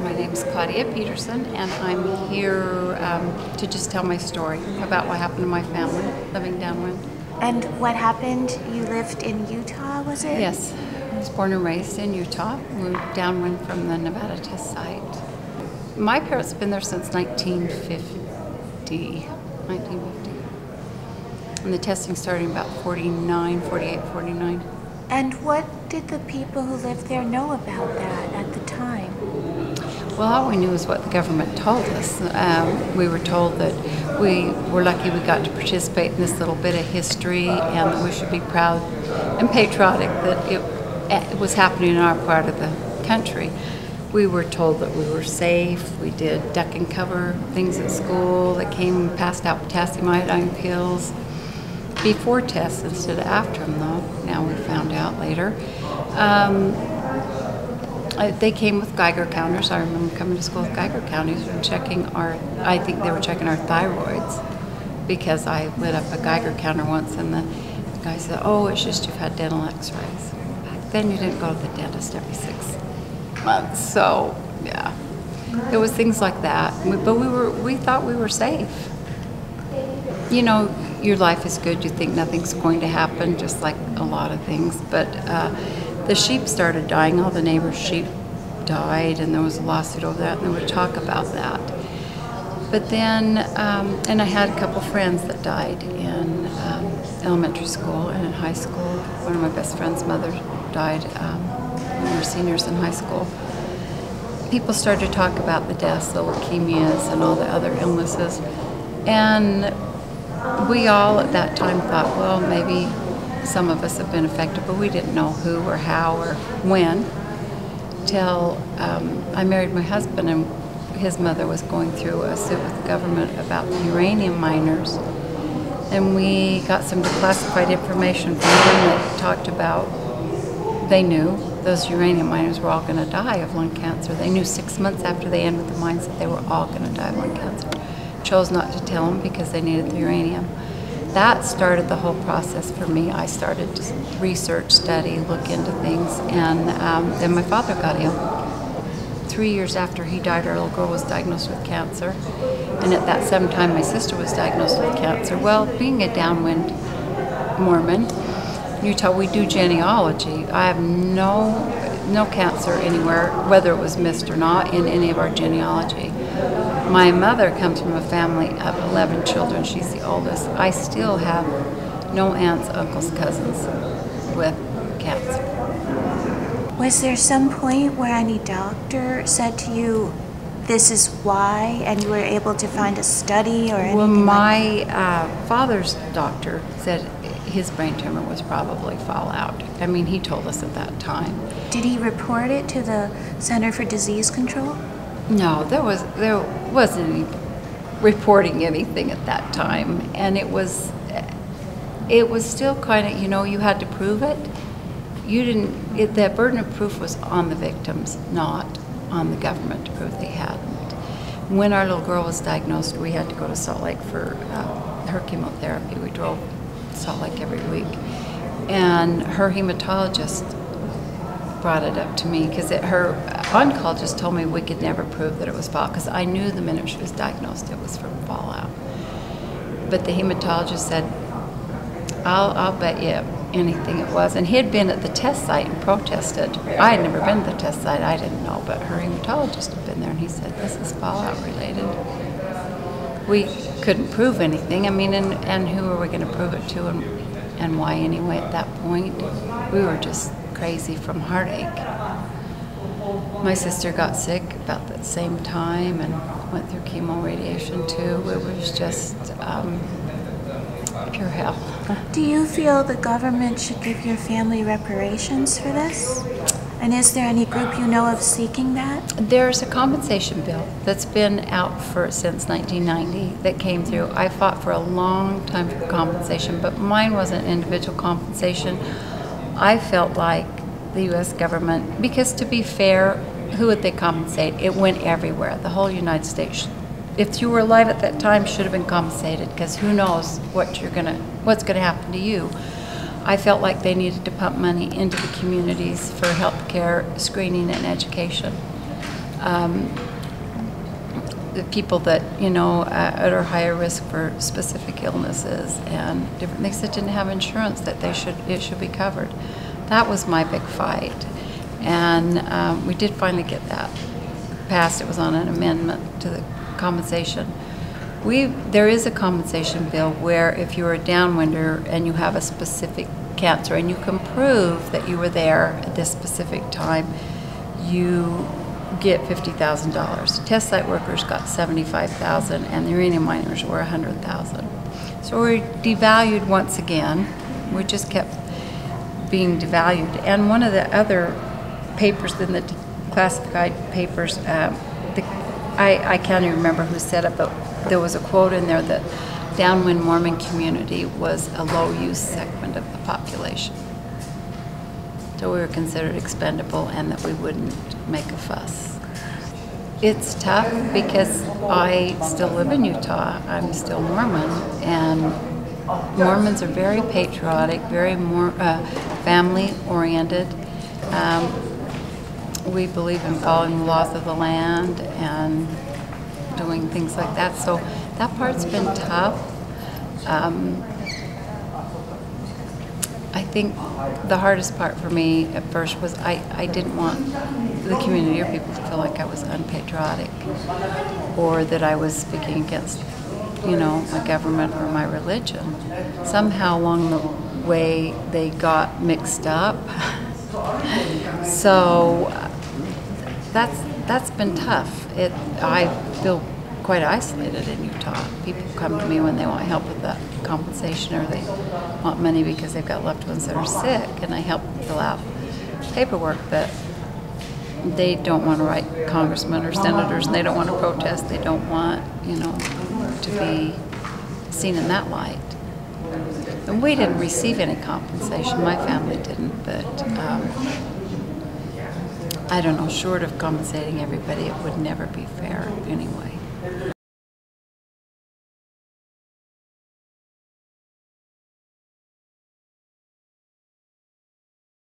My name is Claudia Peterson, and I'm here to just tell my story about what happened to my family living downwind. And what happened? You lived in Utah, was it? Yes, I was born and raised in Utah, moved downwind from the Nevada test site. My parents have been there since 1950. And the testing started in about 49. And what did the people who lived there know about that at the time? Well, all we knew is what the government told us. We were told that we were lucky we got to participate in this little bit of history, and that we should be proud and patriotic that it was happening in our part of the country. We were told that we were safe. We did duck and cover things at school. They came and passed out potassium iodine pills before tests instead of after them, though. Now we found out later. They came with Geiger counters. I remember coming to school with Geiger counters and checking I think they were checking our thyroids, because I lit up a Geiger counter once and the guy said, "Oh, it's just you've had dental x-rays." Back then you didn't go to the dentist every 6 months, so yeah. There was things like that, but we thought we were safe. You know, your life is good, you think nothing's going to happen, just like a lot of things, but the sheep started dying. All the neighbors' sheep died, and there was a lawsuit over that, and there was talk about that. But then, and I had a couple friends that died in elementary school and in high school. One of my best friend's mother died when we were seniors in high school. People started to talk about the deaths, the leukemias, and all the other illnesses. And we all at that time thought, well, maybe some of us have been affected, but we didn't know who or how or when, till I married my husband, and his mother was going through a suit with the government about the uranium miners. And we got some declassified information from them that talked about, they knew those uranium miners were all going to die of lung cancer. They knew 6 months after they entered the mines that they were all going to die of lung cancer. Chose not to tell them because they needed the uranium. That started the whole process for me. I started to research, study, look into things, and then my father got ill. 3 years after he died, our little girl was diagnosed with cancer, and at that same time my sister was diagnosed with cancer. Well, being a downwind Mormon, Utah, we do genealogy. I have no cancer anywhere, whether it was missed or not, in any of our genealogy. My mother comes from a family of 11 children. She's the oldest. I still have no aunts, uncles, cousins with cancer. Was there some point where any doctor said to you, this is why, and you were able to find a study or anything? Well, my father's doctor said his brain tumor was probably fallout. I mean, he told us at that time. Did he report it to the Center for Disease Control? No, there wasn't any reporting anything at that time, and it was still kind of, you know, you had to prove it. The burden of proof was on the victims, not on the government to prove they hadn't. When our little girl was diagnosed, we had to go to Salt Lake for her chemotherapy. We drove to Salt Lake every week, and her hematologist brought it up to me, because her oncologist told me we could never prove that it was fallout, because I knew the minute she was diagnosed it was from fallout. But the hematologist said, I'll bet you anything it was. And he had been at the test site and protested. I had never been to the test site, I didn't know, but her hematologist had been there, and he said, this is fallout related. We couldn't prove anything. I mean, and who were we going to prove it to, and why anyway at that point? We were just crazy from heartache. My sister got sick about that same time and went through chemo radiation too. It was just pure hell. Do you feel the government should give your family reparations for this? And is there any group you know of seeking that? There's a compensation bill that's been out since 1990 that came through. I fought for a long time for compensation, but mine wasn't individual compensation. I felt like the U.S. government, because to be fair, who would they compensate? It went everywhere. The whole United States, if you were alive at that time, should have been compensated, because who knows what's gonna happen to you. I felt like they needed to pump money into the communities for health care, screening, and education. the people that, you know, are higher risk for specific illnesses and different things that didn't have insurance, that it should be covered. That was my big fight. And we did finally get that passed. It was on an amendment to the compensation. There is a compensation bill where if you're a downwinder and you have a specific cancer and you can prove that you were there at this specific time, you get $50,000. Test site workers got $75,000 and the uranium miners were $100,000. So we're devalued once again. We just kept being devalued. And one of the other papers in the classified papers, I can't even remember who said it, but there was a quote in there that Downwind Mormon community was a low-use segment of the population. So we were considered expendable and that we wouldn't make a fuss. It's tough because I still live in Utah. I'm still Mormon, and Mormons are very patriotic, very family-oriented. We believe in following the laws of the land and doing things like that. So that part's been tough. I think the hardest part for me at first was I didn't want the community or people to feel like I was unpatriotic or that I was speaking against, you know, my government or my religion. Somehow along the way they got mixed up. So that's been tough. I feel quite isolated in Utah. People come to me when they want help with the compensation or they want money because they've got loved ones that are sick, and I help them fill out paperwork, but they don't want to write congressmen or senators, and they don't want to protest. They don't want, you know, to be seen in that light. And we didn't receive any compensation. My family didn't, but I don't know, short of compensating everybody, it would never be fair anyway.